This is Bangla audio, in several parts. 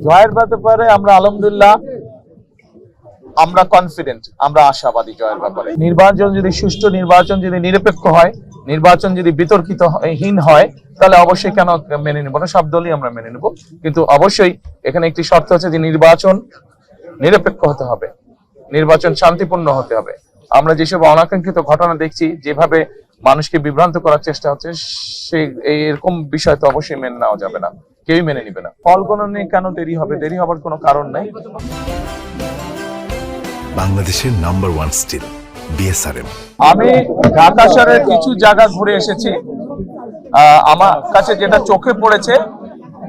জয়ের ব্যাপারে আমরা আলহামদুলিল্লাহ আমরা কনফিডেন্ট, আমরা আশাবাদী জয়ের ব্যাপারে। নির্বাচন যদি সুষ্ঠু, নির্বাচন যদি নিরপেক্ষ হয়, নির্বাচন যদি বিতর্কিতহীন হয়, তাহলে অবশ্যই কেন মেনে নেব না, সব দলই আমরা মেনে নেব। কিন্তু অবশ্যই এখানে একটি শর্ত আছে যে নির্বাচন নিরপেক্ষ হতে হবে, নির্বাচন শান্তিপূর্ণ হতে হবে। আমরা যেসব অনাকাঙ্ক্ষিত ঘটনা দেখছি, যেভাবে মানুষকে বিভ্রান্ত করার চেষ্টা হচ্ছে, সেই এরকম বিষয় তো অবশ্যই মেনে নেওয়া যাবে না, কেউই মেনে নিবে না। ফল গণনে কেন দেরি হবে? দেরি হবার কোনো কারণ নাই। বাংলাদেশের নাম্বার ওয়ান স্টিল বিএসআরএম। আমি ঢাকা শহরের কিছু জায়গা ঘুরে এসেছি। আমার কাছে যেটা চোখে পড়েছে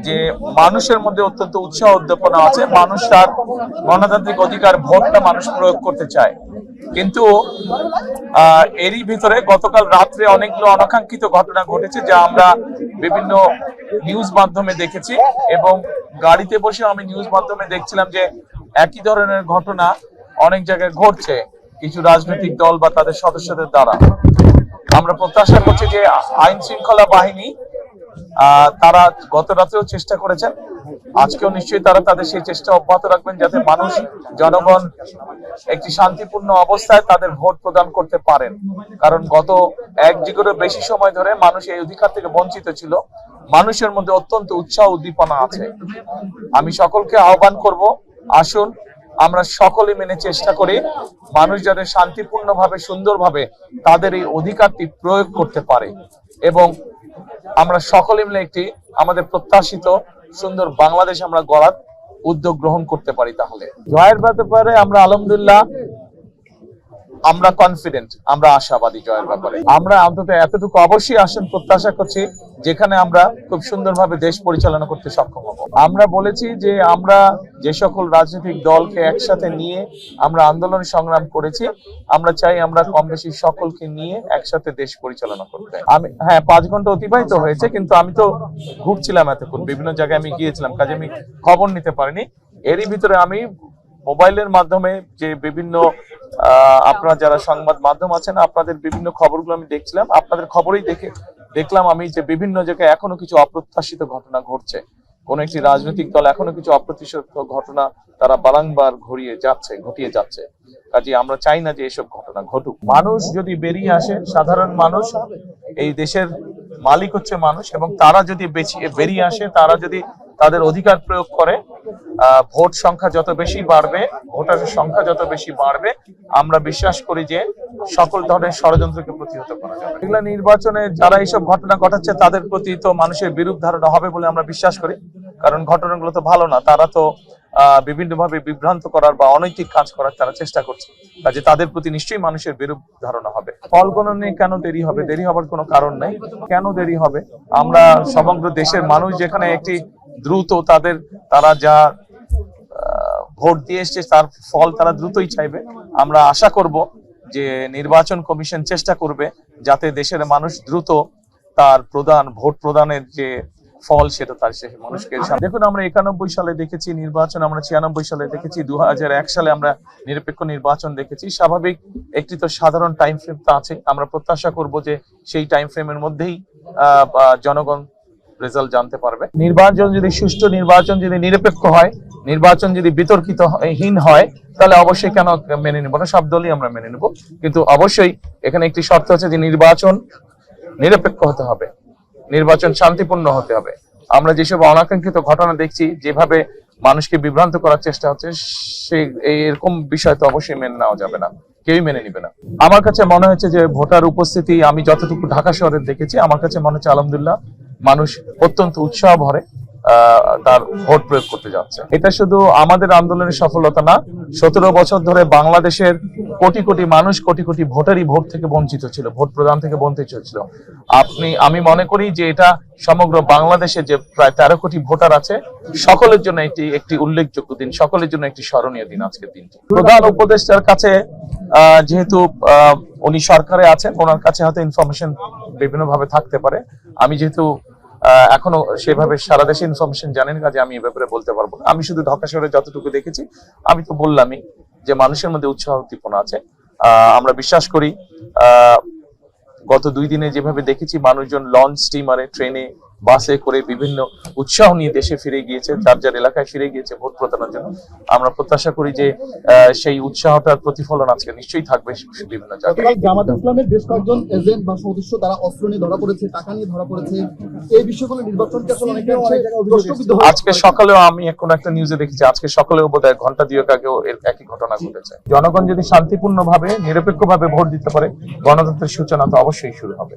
যে মানুষের মধ্যে অত্যন্ত উৎসাহ উদ্দীপনা আছে। মানুষ তার গণতান্ত্রিক অধিকার, ভোটটা মানুষ প্রয়োগ করতে চায়। কিন্তু এরই ভিতরে গতকাল রাত্রে অনেকগুলো অনাকাঙ্ক্ষিত ঘটনা ঘটেছে, যা আমরা বিভিন্ন নিউজ মাধ্যমে দেখেছি, এবং গাড়িতে বসে আমি নিউজ মাধ্যমে দেখছিলাম যে একই ধরনের ঘটনা অনেক জায়গায় ঘটছে কিছু রাজনৈতিক দল বা তাদের সদস্যদের দ্বারা। আমরা প্রত্যাশা করছি যে আইন শৃঙ্খলা বাহিনী তারা গত রাতেও চেষ্টা করেছেন, আজকেও নিশ্চয়ই তারা তাদের সেই চেষ্টা অব্যাহত রাখবেন, যাতে মানুষ, জনগণ একটি শান্তিপূর্ণ অবস্থায় তাদের ভোট প্রদান করতে পারেন। কারণ গত এক যুগেরও বেশি সময় ধরে মানুষ এই অধিকার থেকে বঞ্চিত ছিল। মানুষের মধ্যে অত্যন্ত উৎসাহ উদ্দীপনা আছে। আমি সকলকে আহ্বান করব, আসুন আমরা সকলে মেনে চেষ্টা করি মানুষ যাতে শান্তিপূর্ণভাবে, সুন্দরভাবে তাদের এই অধিকারটি প্রয়োগ করতে পারে, এবং আমরা সকলে মিলে একটি আমাদের প্রত্যাশিত সুন্দর বাংলাদেশ আমরা গড়ার উদ্যোগ গ্রহণ করতে পারি। তাহলে জয়ের ব্যাপারে আমরা আলহামদুলিল্লাহ আমরা কনফিডেন্ট, আমরা আশাবাদী জয়ের ব্যাপারে। আমরা অন্তত এতটুকু অবশ্যই আসন প্রত্যাশা করছি যেখানে আমরা খুব সুন্দরভাবে দেশ পরিচালনা করতে সক্ষম হব। আমরা বলেছি যে আমরা যে সকল রাজনৈতিক দলকে একসাথে নিয়ে আমরা আন্দোলন সংগ্রাম করেছি, আমরা চাই আমরা কম বেশি সকলকে নিয়ে একসাথে দেশ পরিচালনা করতে। 5 ঘন্টা অতিবাহিত হয়েছে, কিন্তু আমি তো ঘুরছিলাম এতক্ষণ, বিভিন্ন জায়গায় আমি গিয়েছিলাম, কাজে আমি খবর নিতে পারিনি। এরই ভিতরে আমি মোবাইলের মাধ্যমে যে বিভিন্ন আপনারা যারা সংবাদ মাধ্যম আছেন, আপনাদের বিভিন্ন খবরগুলো আমি দেখছিলাম। আপনাদের খবরেই দেখলাম আমি যে বিভিন্ন জায়গায় এখনো কিছু অপ্রত্যাশিত ঘটনা ঘটছে। কোন একটি রাজনৈতিক দল এখনো কিছু অপ্রত্যাশিত ঘটনা তারা বারংবার ঘটিয়ে যাচ্ছে। কাজে আমরা চাই না যে এসব ঘটনা ঘটুক। মানুষ যদি বেরিয়ে আসে, সাধারণ মানুষ, এই দেশের মালিক হচ্ছে মানুষ, এবং তারা যদি বেরিয়ে আসে, তারা যদি তাদের অধিকার প্রয়োগ করে, ভোট সংখ্যা যত বেশি বাড়বে, ভোটারের সংখ্যা যত বেশি বাড়বে, আমরা বিশ্বাস করি যে সকল ধরনের ষড়যন্ত্রকে প্রতিহত করা যাবে। এগুলা নির্বাচনে যারা এইসব ঘটনা ঘটাচ্ছে তাদের প্রতি তো মানুষের বিরূপ ধারণা হবে বলে আমরা বিশ্বাস করি, কারণ ঘটনাগুলো তো ভালো না। তারা তো বিভিন্নভাবে বিভ্রান্ত করার বা অনৈতিক কাজ করার তারা চেষ্টা করছে, কাজে তাদের প্রতি নিশ্চয়ই মানুষের বিরূপ ধারণা হবে। ফল গণনে কেন দেরি হবে? দেরি হবার কোনো কারণ নাই। কেন দেরি হবে? আমরা সমগ্র দেশের মানুষ যেখানে একটি দ্রুত তারা যা ভোট দিয়ে এসছে তার ফল তারা দ্রুতই চাইবে। আমরা আশা করব যে নির্বাচন কমিশন চেষ্টা করবে যাতে দেশের মানুষ দ্রুত তার ভোট প্রদানের যে ফল সেটা তার মানুষকে। দেখুন, আমরা 91 সালে দেখেছি নির্বাচন, আমরা 96 সালে দেখেছি, 2001 সালে আমরা নিরপেক্ষ নির্বাচন দেখেছি। স্বাভাবিক একটি তো সাধারণ টাইম ফ্রেম তো আছে। আমরা প্রত্যাশা করব যে সেই টাইম ফ্রেমের মধ্যেই জনগণ রেজাল্ট জানতে পারবে। নির্বাচন যদি সুষ্ঠু, নির্বাচন যদি নিরপেক্ষ হয়, নির্বাচন যদি বিতর্কিতহীন হয়, তাহলে অবশ্যই কেন মেনে নেব না, সব দলই আমরা মেনে নেব। কিন্তু অবশ্যই এখানে একটি শর্ত আছে যে নির্বাচন নিরপেক্ষ হতে হবে, নির্বাচন শান্তিপূর্ণ হতে হবে। আমরা যেসব অনাকাঙ্ক্ষিত ঘটনা দেখছি, যেভাবে মানুষকে বিভ্রান্ত করার চেষ্টা হচ্ছে, সেই এরকম বিষয় তো অবশ্যই মেনে নেওয়া যাবে না, কেউই মেনে নিবে না। আমার কাছে মনে হচ্ছে যে ভোটার উপস্থিতি আমি যতটুকু ঢাকা শহরে দেখেছি, আমার কাছে মনে হচ্ছে আলহামদুলিল্লাহ মানুষ অত্যন্ত উৎসাহ ভরে তার ভোট প্রয়োগ করতে যাচ্ছে। এটা শুধু আমাদের আন্দোলনের সফলতা না, 17 বছর ধরে বাংলাদেশের কোটি কোটি মানুষ, কোটি কোটি ভোটারই ভোট থেকে বঞ্চিত ছিল, ভোট প্রদান থেকে বঞ্চিত ছিল। আমি মনে করি যে এটা সমগ্র বাংলাদেশে যে প্রায় 13 কোটি ভোটার আছে, সকলের জন্য একটি উল্লেখযোগ্য দিন, সকলের জন্য একটি স্মরণীয় দিন আজকের দিনটি। প্রধান উপদেষ্টার কাছে যেহেতু উনি সরকারে আছেন, ওনার কাছে হয়তো ইনফরমেশন বিভিন্ন ভাবে থাকতে পারে। আমি যেহেতু এখনো সেভাবে সারা দেশে ইনফরমেশন জানেন, কাজে আমি এই ব্যাপারে বলতে পারবো না। আমি শুধু ঢাকা শহরে যতটুকু দেখেছি, আমি তো বললামই যে মানুষের মধ্যে উৎসাহ উদ্দীপনা আছে। আমরা বিশ্বাস করি গত 2 দিনে যেভাবে দেখেছি মানুষজন লঞ্চ, স্টিমারে, ট্রেনে বাসে করে বিভিন্ন উৎসাহ নিয়ে দেশে ফিরে গিয়েছে, যার যার এলাকায় ফিরে গিয়েছে ভোট প্রদানের জন্য। আমরা প্রত্যাশা করি যে সেই উৎসাহটার প্রতিফলন আজকে নিশ্চয়ই থাকবে বিভিন্ন জায়গায়। গতকাল জামাত ইসলামের বেশ কয়েকজন এজেন্ট বা সদস্য তারা অস্ত্র নিয়ে ধরা পড়েছে, টাকা নিয়ে ধরা পড়েছে। এই বিষয়গুলো নির্বাচনকে আসলে অনেকটা প্রশ্নবিদ্ধ হয়েছে। আজকে সকালেও আমি কোনো একটা নিউজে দেখেছি, আজকে সকালেও বোধহয় ঘন্টা দুয়েক আগেও এর একই ঘটনা ঘটেছে। জনগণ যদি শান্তিপূর্ণভাবে নিরপেক্ষভাবে ভোট দিতে পারে, গণতন্ত্রের সূচনা তো অবশ্যই শুরু হবে।